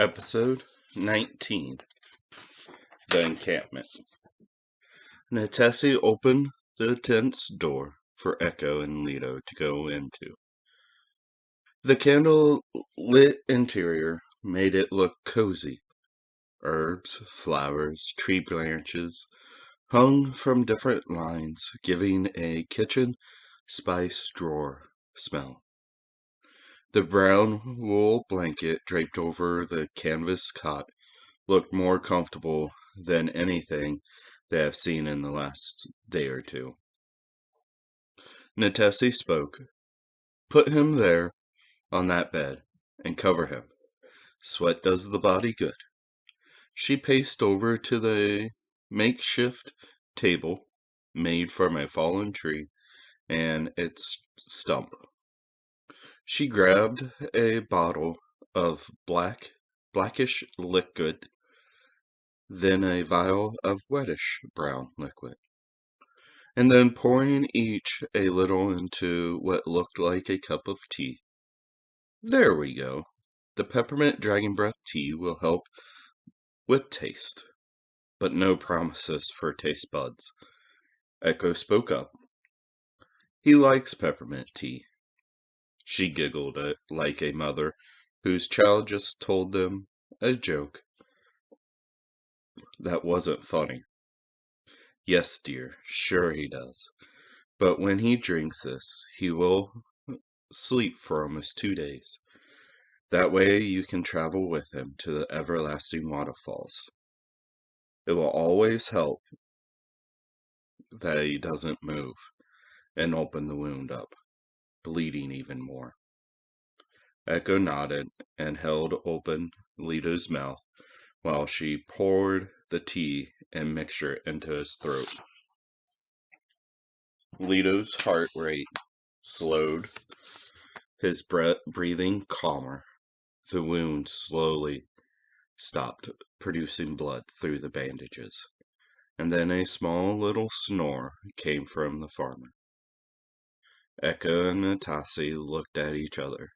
Episode 19 The Encampment. Natassi opened the tent's door for Echo and Leto to go into. The candle-lit interior made it look cozy. Herbs, flowers, tree branches hung from different lines, giving a kitchen spice drawer smell. The brown wool blanket draped over the canvas cot looked more comfortable than anything they have seen in the last day or two. Natassi spoke. Put him there on that bed and cover him. Sweat does the body good. She paced over to the makeshift table made from a fallen tree and its stump. She grabbed a bottle of blackish liquid, then a vial of reddish brown liquid, and then pouring each a little into what looked like a cup of tea. There we go. The peppermint dragon breath tea will help with taste, but no promises for taste buds. Echo spoke up. He likes peppermint tea. She giggled like a mother whose child just told them a joke that wasn't funny. Yes, dear, sure he does. But when he drinks this, he will sleep for almost 2 days. That way you can travel with him to the everlasting waterfalls. It will always help that he doesn't move and open the wound up, bleeding even more. Echo nodded and held open Leto's mouth while she poured the tea and mixture into his throat. Leto's heart rate slowed, his breathing calmer. The wound slowly stopped producing blood through the bandages, and then a small little snore came from the farmer. Echo and Natassi looked at each other.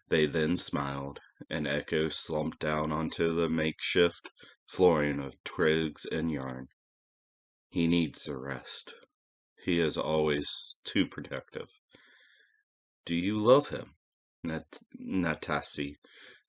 They then smiled, and Echo slumped down onto the makeshift flooring of twigs and yarn. He needs a rest. He is always too protective. Do you love him? Natassi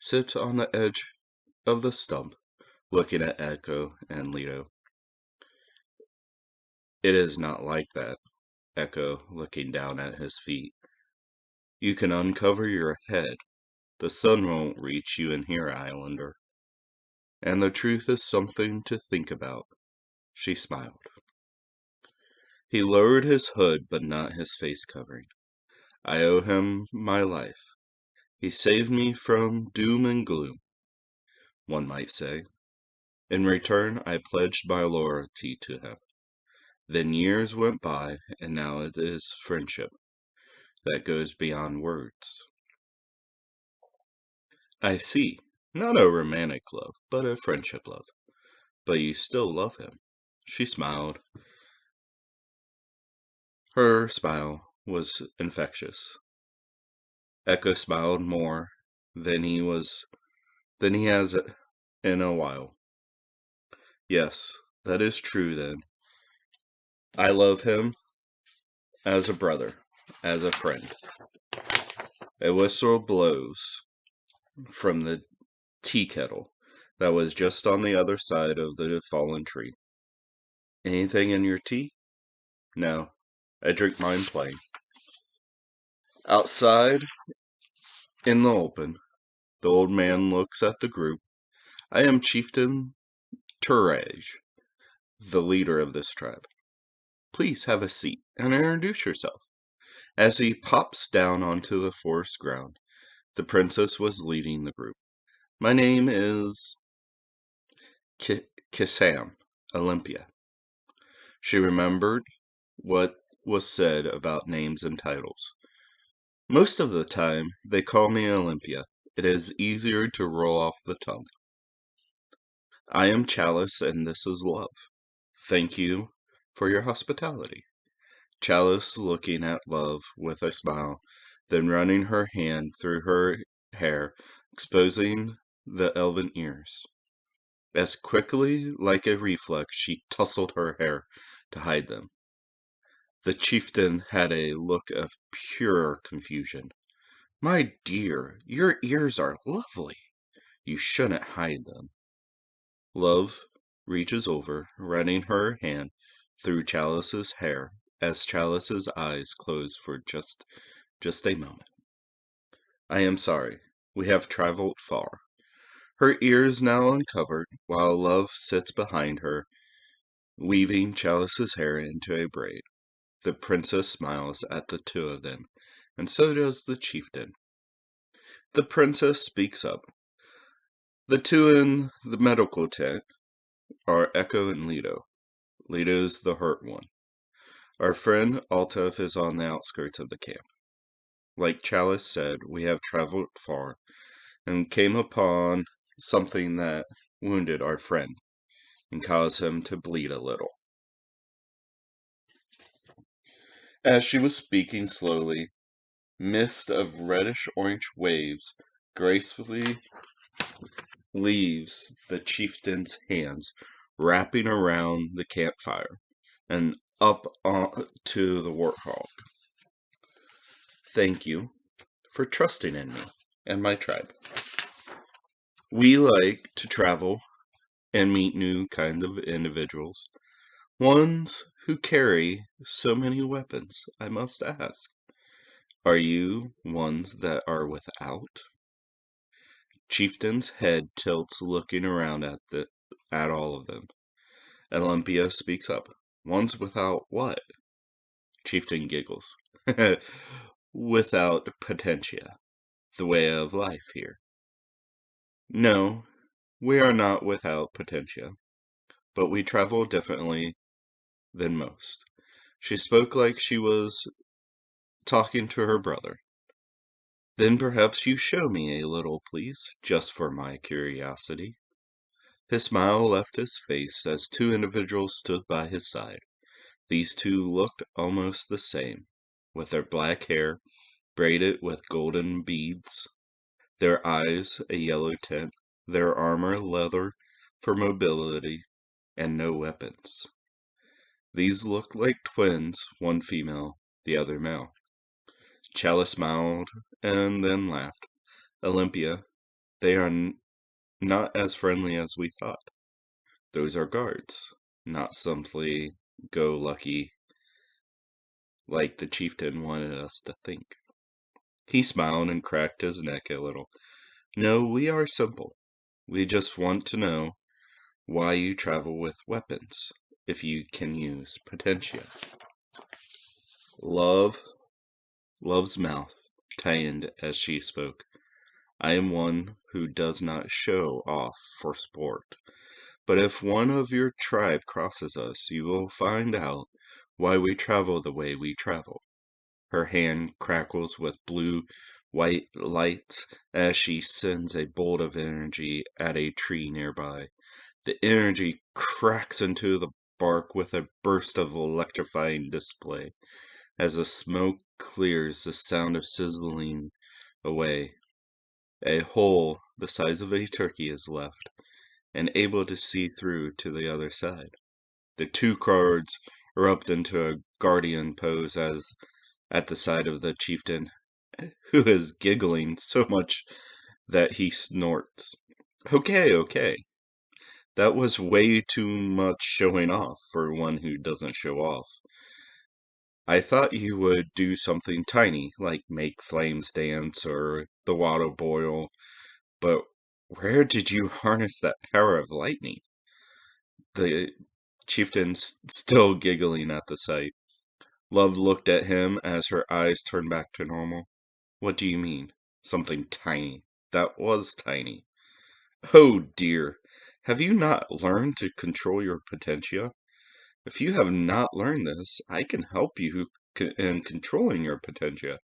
sits on the edge of the stump, looking at Echo and Leto. It is not like that, Echo looking down at his feet. You can uncover your head. The sun won't reach you in here, Islander. And the truth is something to think about. She smiled. He lowered his hood, but not his face covering. I owe him my life. He saved me from doom and gloom, one might say. In return, I pledged my loyalty to him. Then years went by, and now it is friendship that goes beyond words. I see. Not a romantic love, but a friendship love. But you still love him. She smiled. Her smile was infectious. Echo smiled more than he has in a while. Yes, that is true then. I love him as a brother, as a friend. A whistle blows from the tea kettle that was just on the other side of the fallen tree. Anything in your tea? No, I drink mine plain. Outside, in the open, the old man looks at the group. I am Chieftain Turage, the leader of this tribe. Please have a seat and introduce yourself. As he pops down onto the forest ground, the princess was leading the group. My name is Kisam, Olympia. She remembered what was said about names and titles. Most of the time, they call me Olympia. It is easier to roll off the tongue. I am Chalice, and this is Love. Thank you for your hospitality. Chalice looking at Love with a smile, then running her hand through her hair, exposing the elven ears. As quickly, like a reflex, she tousled her hair to hide them. The chieftain had a look of pure confusion. My dear, your ears are lovely. You shouldn't hide them. Love reaches over, running her hand through Chalice's hair as Chalice's eyes close for just a moment. I am sorry. We have traveled far. Her ears now uncovered, while Love sits behind her, weaving Chalice's hair into a braid. The princess smiles at the two of them, and so does the chieftain. The princess speaks up. The two in the medical tent are Echo and Leto. Leto's the hurt one. Our friend Altef is on the outskirts of the camp. Like Chalice said, we have traveled far and came upon something that wounded our friend and caused him to bleed a little. As she was speaking slowly, mist of reddish-orange waves gracefully leaves the chieftain's hands, wrapping around the campfire and up to the warthog. Thank you for trusting in me and my tribe. We like to travel and meet new kinds of individuals, ones who carry so many weapons. I must ask, are you ones that are without? Chieftain's head tilts, looking around at all of them. Olympia speaks up. Ones without what? Chieftain giggles. Without potentia, the way of life here. No, we are not without potentia, but we travel differently than most. She spoke like she was talking to her brother. Then perhaps you show me a little, please, just for my curiosity. His smile left his face as two individuals stood by his side. These two looked almost the same, with their black hair braided with golden beads, their eyes a yellow tint, their armor leather for mobility, and no weapons. These looked like twins, one female, the other male. Chalice smiled and then laughed. Olympia, they are not as friendly as we thought. Those are guards, not simply go lucky like the chieftain wanted us to think. He smiled and cracked his neck a little. No, we are simple. We just want to know why you travel with weapons, if you can use potentia. Love's mouth tightened as she spoke. I am one who does not show off for sport. But if one of your tribe crosses us, you will find out why we travel the way we travel. Her hand crackles with blue-white lights as she sends a bolt of energy at a tree nearby. The energy cracks into the bark with a burst of electrifying display. As the smoke clears, the sound of sizzling away. A hole the size of a turkey is left, and able to see through to the other side. The two guards erupt into a guardian pose as at the side of the chieftain, who is giggling so much that he snorts. Okay. That was way too much showing off for one who doesn't show off. I thought you would do something tiny, like make flames dance or the water boil, but where did you harness that power of lightning? The chieftain's still giggling at the sight. Love looked at him as her eyes turned back to normal. What do you mean? Something tiny. That was tiny. Oh dear. Have you not learned to control your potentia? If you have not learned this, I can help you in controlling your potentia.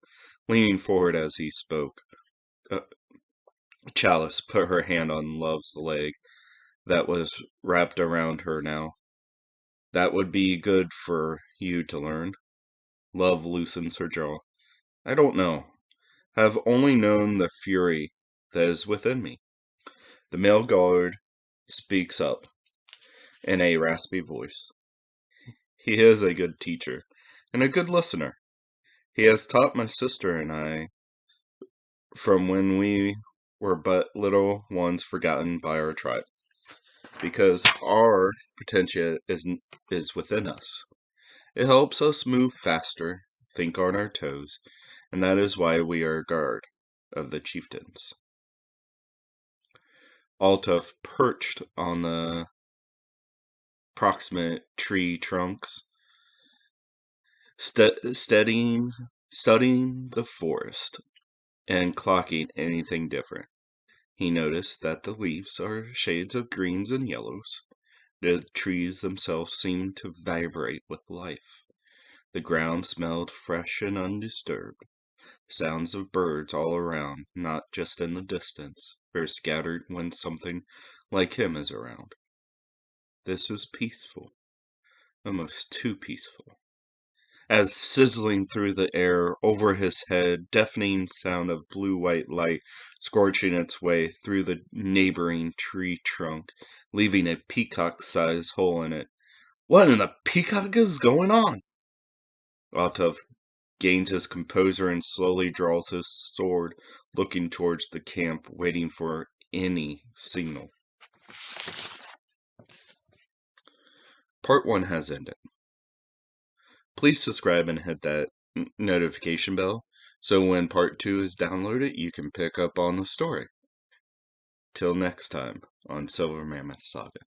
Leaning forward as he spoke, uh, Chalice put her hand on Love's leg that was wrapped around her now. That would be good for you to learn. Love loosens her jaw. I don't know. I have only known the fury that is within me. The male guard speaks up in a raspy voice. He is a good teacher and a good listener. He has taught my sister and I from when we were but little ones forgotten by our tribe, because our potential is within us. It helps us move faster, think on our toes, and that is why we are guard of the chieftains. Altuf perched on the proximate tree trunks, studying the forest and clocking anything different. He noticed that the leaves are shades of greens and yellows. The trees themselves seemed to vibrate with life. The ground smelled fresh and undisturbed. Sounds of birds all around, not just in the distance, are scattered when something like him is around. This is peaceful, almost too peaceful. As sizzling through the air over his head, deafening sound of blue-white light scorching its way through the neighboring tree trunk, leaving a peacock-sized hole in it. What in the peacock is going on? Altov gains his composure and slowly draws his sword, looking towards the camp, waiting for any signal. Part 1 has ended. Please subscribe and hit that notification bell so when part 2 is downloaded, you can pick up on the story. Till next time on Silver Mammoth Saga.